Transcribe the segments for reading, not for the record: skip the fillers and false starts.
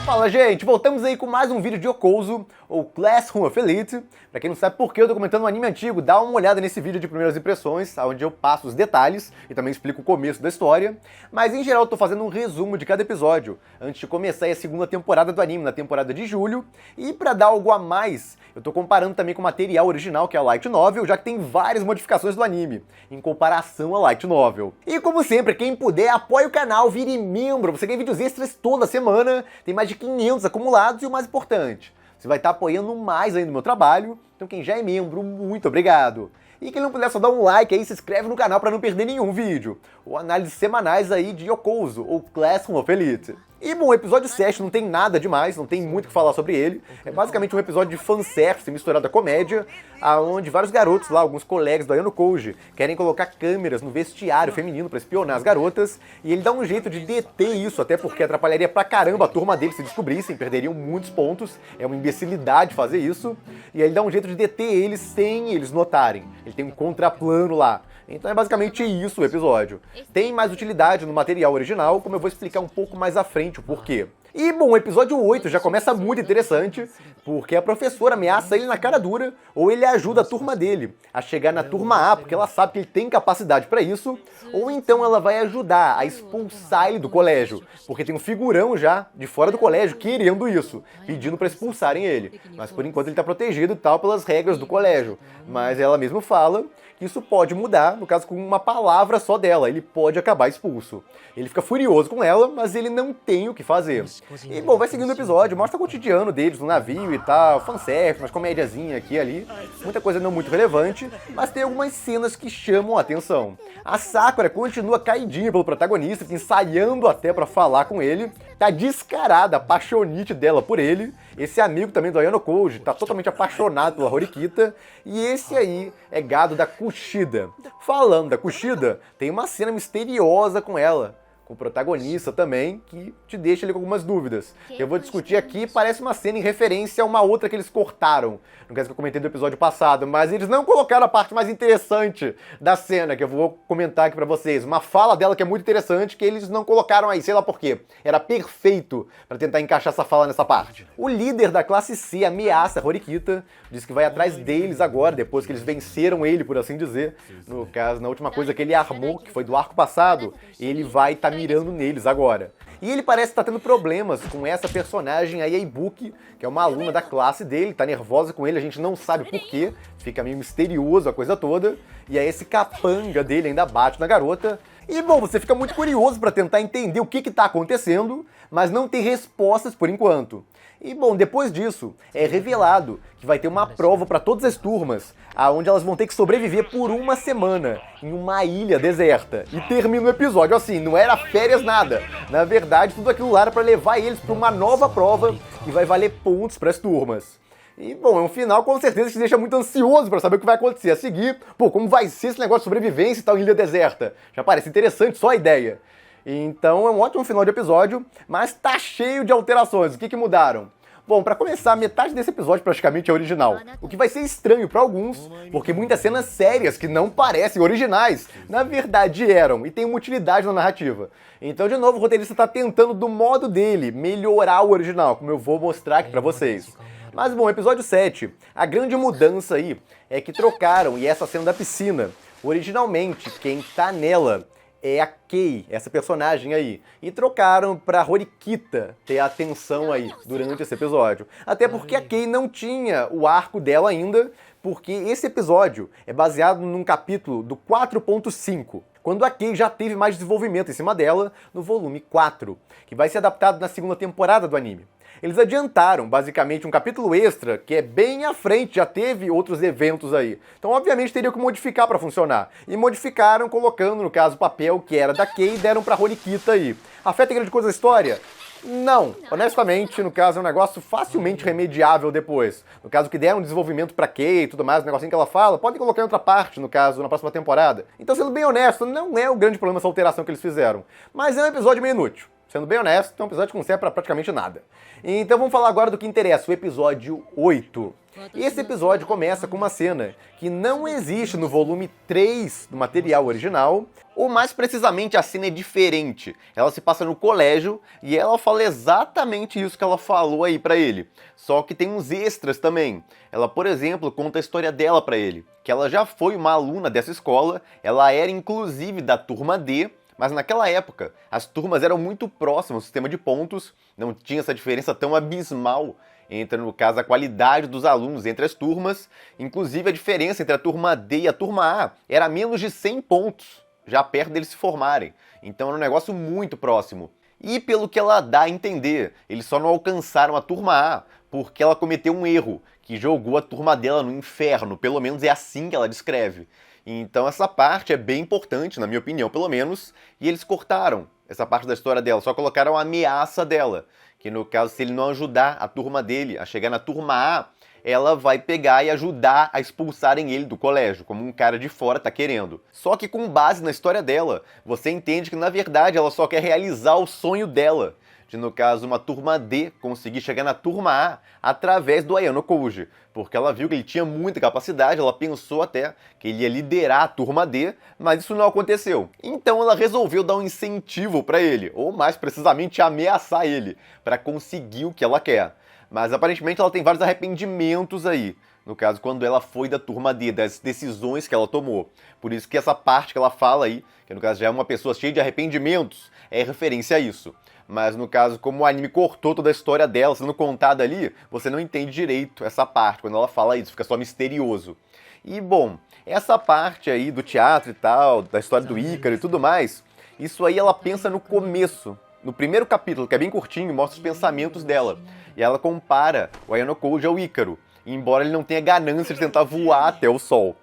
Fala, gente! Voltamos aí com mais um vídeo de Yokozo, ou Classroom of Elite. Pra quem não sabe por que eu tô comentando um anime antigo, dá uma olhada nesse vídeo de primeiras impressões, onde eu passo os detalhes e também explico o começo da história. Mas em geral eu tô fazendo um resumo de cada episódio, antes de começar a segunda temporada do anime, na temporada de julho. E pra dar algo a mais, eu tô comparando também com o material original, que é a Light Novel, já que tem várias modificações do anime, em comparação à Light Novel. E como sempre, quem puder, apoie o canal, vire membro, você ganha vídeos extras toda semana, tem mais de 500 acumulados e o mais importante, você vai estar apoiando mais ainda o meu trabalho, então quem já é membro, muito obrigado. E quem não puder só dar um like aí, se inscreve no canal para não perder nenhum vídeo, ou análises semanais aí de Yokozo, ou Classroom of Elite. E bom, o episódio 7 não tem nada demais, não tem muito o que falar sobre ele. É basicamente um episódio de fanservice misturado à comédia, aonde vários garotos lá, alguns colegas do Ayano Koji, querem colocar câmeras no vestiário feminino pra espionar as garotas, e ele dá um jeito de deter isso, até porque atrapalharia pra caramba a turma dele se descobrissem, perderiam muitos pontos, é uma imbecilidade fazer isso, e aí ele dá um jeito de deter eles sem eles notarem. Ele tem um contraplano lá. Então é basicamente isso o episódio. Tem mais utilidade no material original, como eu vou explicar um pouco mais à frente o porquê. E bom, o episódio 8 já começa muito interessante, porque a professora ameaça ele na cara dura, ou ele ajuda a turma dele a chegar na turma A, porque ela sabe que ele tem capacidade para isso, ou então ela vai ajudar a expulsar ele do colégio, porque tem um figurão já de fora do colégio querendo isso, pedindo para expulsarem ele. Mas por enquanto ele tá protegido e tal pelas regras do colégio. Mas ela mesma fala que isso pode mudar, no caso com uma palavra só dela, ele pode acabar expulso. Ele fica furioso com ela, mas ele não tem o que fazer. E bom, vai seguindo o episódio, mostra o cotidiano deles no navio e tal, fanservice, umas comédiazinhas aqui e ali, muita coisa não muito relevante, mas tem algumas cenas que chamam a atenção. A Sakura continua caidinha pelo protagonista, ensaiando até pra falar com ele, tá descarada a paixonite dela por ele, esse amigo também do Ayano Koji tá totalmente apaixonado pela Horikita, e esse aí é gado da Kushida. Falando da Kushida, tem uma cena misteriosa com ela, com o protagonista também, que te deixa ali com algumas dúvidas. Eu vou discutir aqui, parece uma cena em referência a uma outra que eles cortaram, no caso que eu comentei do episódio passado, mas eles não colocaram a parte mais interessante da cena, que eu vou comentar aqui pra vocês. Uma fala dela que é muito interessante, que eles não colocaram aí, sei lá por quê. Era perfeito pra tentar encaixar essa fala nessa parte. O líder da classe C ameaça a Horikita, diz que vai atrás deles agora, depois que eles venceram ele, por assim dizer. No caso, na última coisa que ele armou, que foi do arco passado, ele vai estar mirando neles agora. E ele parece estar tendo problemas com essa personagem aí, a Ibuki, que é uma aluna da classe dele, tá nervosa com ele, a gente não sabe por quê, fica meio misterioso a coisa toda, e aí esse capanga dele ainda bate na garota. E bom, você fica muito curioso para tentar entender o que tá acontecendo, mas não tem respostas por enquanto. E bom, depois disso, é revelado que vai ter uma prova para todas as turmas, aonde elas vão ter que sobreviver por uma semana em uma ilha deserta. E termina o episódio assim, não era férias nada. Na verdade, tudo aquilo lá era para levar eles para uma nova prova que vai valer pontos para as turmas. E bom, é um final com certeza que te deixa muito ansioso para saber o que vai acontecer a seguir. Pô, como vai ser esse negócio de sobrevivência e tal em ilha deserta? Já parece interessante só a ideia. Então é um ótimo final de episódio, mas tá cheio de alterações. O que mudaram? Bom, pra começar, metade desse episódio praticamente é original, o que vai ser estranho pra alguns, porque muitas cenas sérias que não parecem originais, na verdade eram, e tem uma utilidade na narrativa. Então, de novo, o roteirista tá tentando, do modo dele, melhorar o original, como eu vou mostrar aqui pra vocês. Mas bom, episódio 7, a grande mudança aí é que trocaram, e essa cena da piscina, originalmente quem tá nela é a Kei, essa personagem aí. E trocaram pra Horikita ter a atenção aí durante esse episódio. Até porque a Kei não tinha o arco dela ainda, porque esse episódio é baseado num capítulo do 4.5, quando a Kei já teve mais desenvolvimento em cima dela no volume 4, que vai ser adaptado na segunda temporada do anime. Eles adiantaram, basicamente, um capítulo extra, que é bem à frente, já teve outros eventos aí. Então, obviamente, teria que modificar para funcionar. E modificaram colocando, no caso, o papel que era da Kei e deram pra Horikita aí. Afeta grande coisa a história? Não. Honestamente, no caso, é um negócio facilmente remediável depois. No caso, que deram um desenvolvimento pra Kei e tudo mais, o negocinho que ela fala, podem colocar em outra parte, no caso, na próxima temporada. Então, sendo bem honesto, não é o grande problema essa alteração que eles fizeram. Mas é um episódio meio inútil. Sendo bem honesto, é um episódio que não serve pra praticamente nada. Então vamos falar agora do que interessa, o episódio 8. E esse episódio começa com uma cena que não existe no volume 3 do material original, ou mais precisamente a cena é diferente. Ela se passa no colégio e ela fala exatamente isso que ela falou aí pra ele. Só que tem uns extras também. Ela, por exemplo, conta a história dela pra ele, que ela já foi uma aluna dessa escola, ela era inclusive da turma D, mas naquela época as turmas eram muito próximas, o sistema de pontos não tinha essa diferença tão abismal entre, no caso, a qualidade dos alunos entre as turmas. Inclusive a diferença entre a turma D e a turma A era menos de 100 pontos, já perto deles se formarem. Então era um negócio muito próximo. E pelo que ela dá a entender, eles só não alcançaram a turma A porque ela cometeu um erro, que jogou a turma dela no inferno, pelo menos é assim que ela descreve. Então essa parte é bem importante, na minha opinião, pelo menos, e eles cortaram essa parte da história dela, só colocaram a ameaça dela, que no caso, se ele não ajudar a turma dele a chegar na turma A, ela vai pegar e ajudar a expulsarem ele do colégio, como um cara de fora tá querendo. Só que com base na história dela, você entende que na verdade ela só quer realizar o sonho dela, de, no caso, uma turma D conseguir chegar na turma A através do Ayano Koji, porque ela viu que ele tinha muita capacidade, ela pensou até que ele ia liderar a turma D, mas isso não aconteceu. Então ela resolveu dar um incentivo para ele, ou mais precisamente ameaçar ele, para conseguir o que ela quer. Mas aparentemente ela tem vários arrependimentos aí, no caso, quando ela foi da turma D, das decisões que ela tomou. Por isso que essa parte que ela fala aí, que no caso já é uma pessoa cheia de arrependimentos, é referência a isso. Mas no caso, como o anime cortou toda a história dela sendo contada ali, você não entende direito essa parte, quando ela fala isso, fica só misterioso. E bom, essa parte aí do teatro e tal, da história do Ícaro e tudo mais, isso aí ela pensa no começo, no primeiro capítulo, que é bem curtinho, mostra os pensamentos dela. E ela compara o Ayano Koji ao Ícaro, embora ele não tenha ganância de tentar voar até o sol.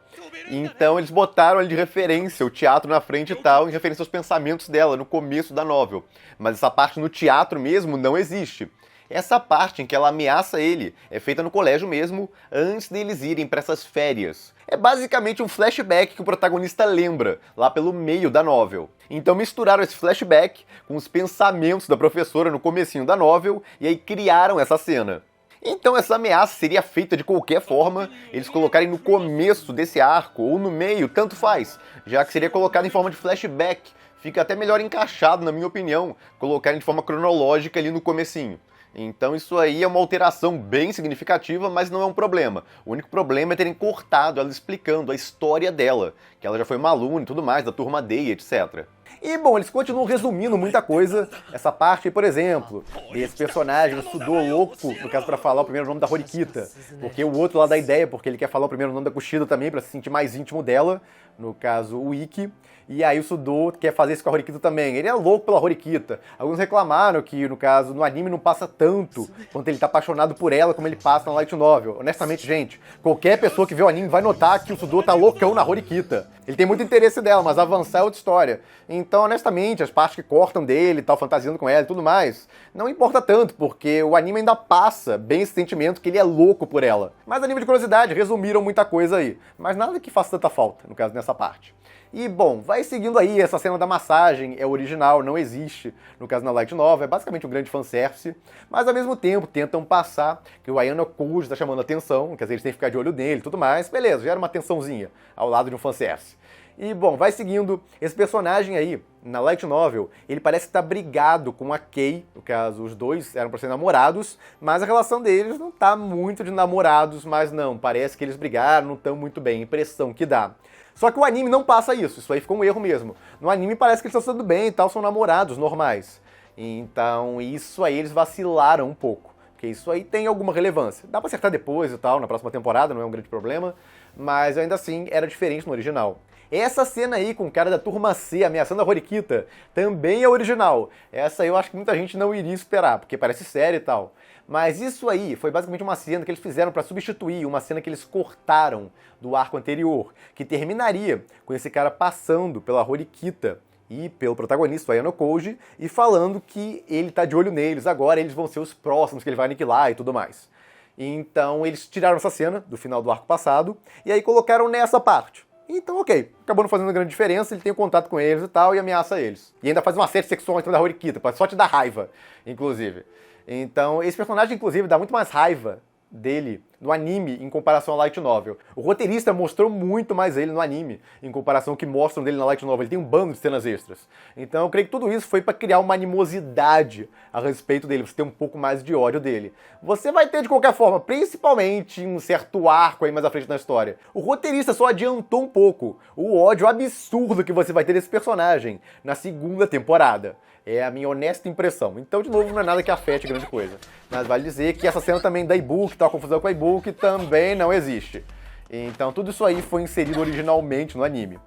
Então eles botaram ali de referência o teatro na frente e tal, em referência aos pensamentos dela no começo da novel. Mas essa parte no teatro mesmo não existe. Essa parte em que ela ameaça ele é feita no colégio mesmo, antes deles irem para essas férias. É basicamente um flashback que o protagonista lembra, lá pelo meio da novel. Então misturaram esse flashback com os pensamentos da professora no comecinho da novel, e aí criaram essa cena. Então essa ameaça seria feita de qualquer forma, eles colocarem no começo desse arco, ou no meio, tanto faz, já que seria colocado em forma de flashback. Fica até melhor encaixado, na minha opinião, colocarem de forma cronológica ali no comecinho. Então isso aí é uma alteração bem significativa, mas não é um problema. O único problema é terem cortado ela explicando a história dela, que ela já foi uma aluna e tudo mais, da turma D, etc. E, bom, eles continuam resumindo muita coisa. Essa parte, por exemplo, desse personagem, o Sudo louco, no caso, pra falar o primeiro nome da Horikita. Porque o outro lá dá ideia, porque ele quer falar o primeiro nome da Kushida também, pra se sentir mais íntimo dela. No caso, o Ikki. E aí o Sudo quer fazer isso com a Horikita também. Ele é louco pela Horikita. Alguns reclamaram que, no caso, no anime não passa tanto quanto ele tá apaixonado por ela como ele passa na light novel. Honestamente, gente, qualquer pessoa que vê o anime vai notar que o Sudo tá loucão na Horikita. Ele tem muito interesse dela, mas avançar é outra história. Então, honestamente, as partes que cortam dele e tal, fantasiando com ela e tudo mais, não importa tanto, porque o anime ainda passa bem esse sentimento que ele é louco por ela. Mas a nível de curiosidade, resumiram muita coisa aí. Mas nada que faça tanta falta, no caso, nessa parte. E, bom, vai seguindo aí, essa cena da massagem é original, não existe, no caso na light novel, é basicamente um grande fanservice, mas ao mesmo tempo tentam passar que o Ayano Koji tá chamando a atenção, quer dizer, eles têm que ficar de olho nele e tudo mais, beleza, gera uma tensãozinha ao lado de um fanservice. E, bom, vai seguindo, esse personagem aí, na light novel, ele parece estar brigado com a Kei, no caso, os dois eram pra ser namorados, mas a relação deles não tá muito de namorados, mas não, parece que eles brigaram, não estão muito bem, impressão que dá. Só que o anime não passa isso aí ficou um erro mesmo. No anime parece que eles estão tudo bem e tal, são namorados normais. Então isso aí eles vacilaram um pouco, porque isso aí tem alguma relevância. Dá pra acertar depois e tal, na próxima temporada, não é um grande problema, mas ainda assim era diferente no original. Essa cena aí com o cara da turma C ameaçando a Horikita também é original. Essa eu acho que muita gente não iria esperar, porque parece séria e tal. Mas isso aí foi basicamente uma cena que eles fizeram para substituir uma cena que eles cortaram do arco anterior, que terminaria com esse cara passando pela Horikita e pelo protagonista, o Ayano Koji, e falando que ele tá de olho neles, agora eles vão ser os próximos que ele vai aniquilar e tudo mais. Então eles tiraram essa cena do final do arco passado e aí colocaram nessa parte. Então, ok, acabou não fazendo grande diferença, ele tem contato com eles e tal, e ameaça eles. E ainda faz uma série sexual em cima da Horikita, pra só te dar raiva, inclusive. Então, esse personagem, inclusive, dá muito mais raiva dele no anime em comparação ao light novel. O roteirista mostrou muito mais ele no anime em comparação ao que mostram dele na light novel. Ele tem um bando de cenas extras. Então eu creio que tudo isso foi para criar uma animosidade a respeito dele, você ter um pouco mais de ódio dele. Você vai ter de qualquer forma, principalmente em um certo arco aí mais à frente na história. O roteirista só adiantou um pouco o ódio absurdo que você vai ter desse personagem na segunda temporada. É a minha honesta impressão. Então, de novo, não é nada que afete grande coisa. Mas vale dizer que essa cena também da e-book, tal confusão com a e-book, também não existe. Então, tudo isso aí foi inserido originalmente no anime.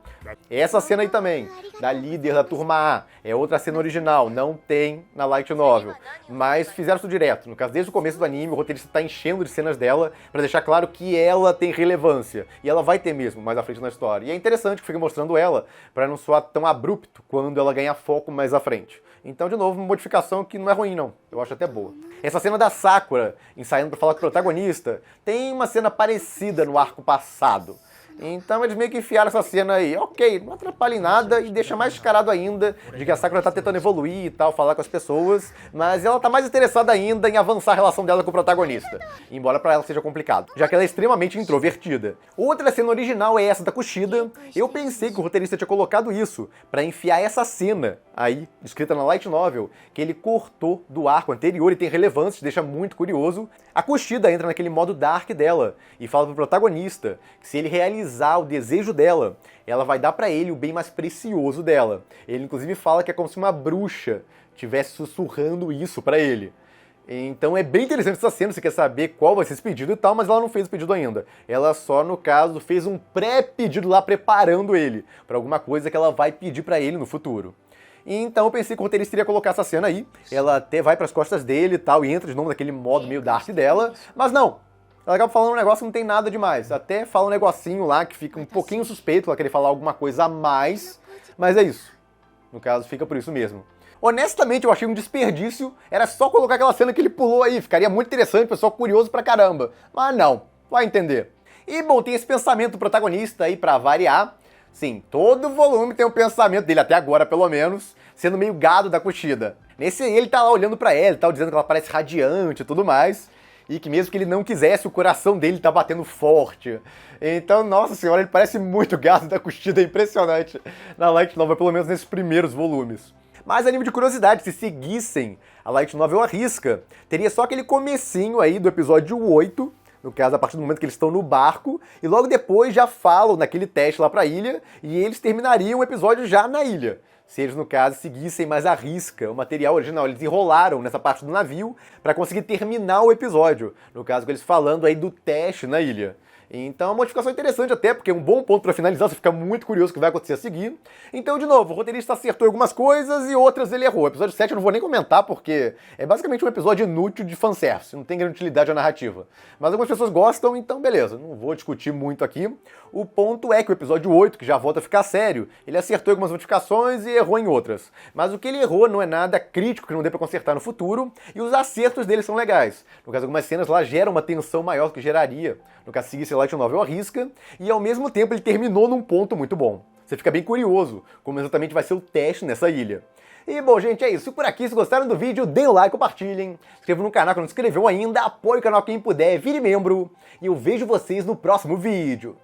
Essa cena aí também, da líder da turma A, é outra cena original, não tem na light novel. Mas fizeram isso direto. No caso, desde o começo do anime, o roteirista está enchendo de cenas dela pra deixar claro que ela tem relevância. E ela vai ter mesmo, mais à frente na história. E é interessante que fica mostrando ela, pra não soar tão abrupto quando ela ganha foco mais à frente. Então, de novo, uma modificação que não é ruim, não. Eu acho até boa. Essa cena da Sakura, ensaiando pra falar com o protagonista, tem uma cena parecida no arco passado. Então eles meio que enfiaram essa cena aí. Ok, não atrapalha em nada e deixa mais descarado ainda de que a Sakura tá tentando evoluir e tal, falar com as pessoas, mas ela tá mais interessada ainda em avançar a relação dela com o protagonista. Embora pra ela seja complicado, já que ela é extremamente introvertida. Outra cena original é essa da Kushida. Eu pensei que o roteirista tinha colocado isso pra enfiar essa cena aí, escrita na light novel, que ele cortou do arco anterior e tem relevância, deixa muito curioso. A Kushida entra naquele modo dark dela e fala pro protagonista que se ele realizar o desejo dela, ela vai dar pra ele o bem mais precioso dela. Ele inclusive fala que é como se uma bruxa estivesse sussurrando isso pra ele. Então é bem interessante essa cena, você quer saber qual vai ser esse pedido e tal, mas ela não fez o pedido ainda. Ela só, no caso, fez um pré-pedido lá preparando ele pra alguma coisa que ela vai pedir pra ele no futuro. Então eu pensei que o roteirista iria colocar essa cena aí, ela até vai pras costas dele e tal, e entra de novo naquele modo meio dark dela, mas não. Ela acaba falando um negócio que não tem nada demais. Até fala um negocinho lá que fica um pouquinho suspeito, ela querer falar alguma coisa a mais, mas é isso. No caso, fica por isso mesmo. Honestamente, eu achei um desperdício, era só colocar aquela cena que ele pulou aí, ficaria muito interessante, pessoal curioso pra caramba. Mas não, vai entender. E bom, tem esse pensamento do protagonista aí pra variar. Sim, todo volume tem um pensamento dele, até agora pelo menos, sendo meio gado da Kushida. Nesse aí ele tá lá olhando pra ela, tá dizendo que ela parece radiante e tudo mais, e que mesmo que ele não quisesse, o coração dele tá batendo forte. Então, nossa senhora, ele parece muito gado da Kushida, é impressionante na light novel, pelo menos nesses primeiros volumes. Mas a nível de curiosidade, se seguissem a light novel à risca, teria só aquele comecinho aí do episódio 8, no caso, a partir do momento que eles estão no barco, e logo depois já falam naquele teste lá pra ilha, e eles terminariam o episódio já na ilha. Se eles, no caso, seguissem mais à risca o material original, eles enrolaram nessa parte do navio para conseguir terminar o episódio. No caso, com eles falando aí do teste na ilha. Então, é uma modificação interessante até, porque é um bom ponto para finalizar, você fica muito curioso o que vai acontecer a seguir. Então, de novo, o roteirista acertou algumas coisas e outras ele errou. O episódio 7 eu não vou nem comentar, porque é basicamente um episódio inútil de fanservice, não tem grande utilidade à narrativa. Mas algumas pessoas gostam, então beleza, não vou discutir muito aqui. O ponto é que o episódio 8, que já volta a ficar sério, ele acertou algumas modificações e errou em outras. Mas o que ele errou não é nada crítico que não dê pra consertar no futuro, e os acertos dele são legais. No caso, algumas cenas lá geram uma tensão maior do que geraria, no caso, seguisse light novel à risca, e ao mesmo tempo ele terminou num ponto muito bom. Você fica bem curioso como exatamente vai ser o teste nessa ilha. E bom, gente, é isso. Por aqui, se gostaram do vídeo, deem o like, compartilhem, se inscrevam no canal que não se inscreveu ainda, apoie o canal quem puder, vire membro, e eu vejo vocês no próximo vídeo.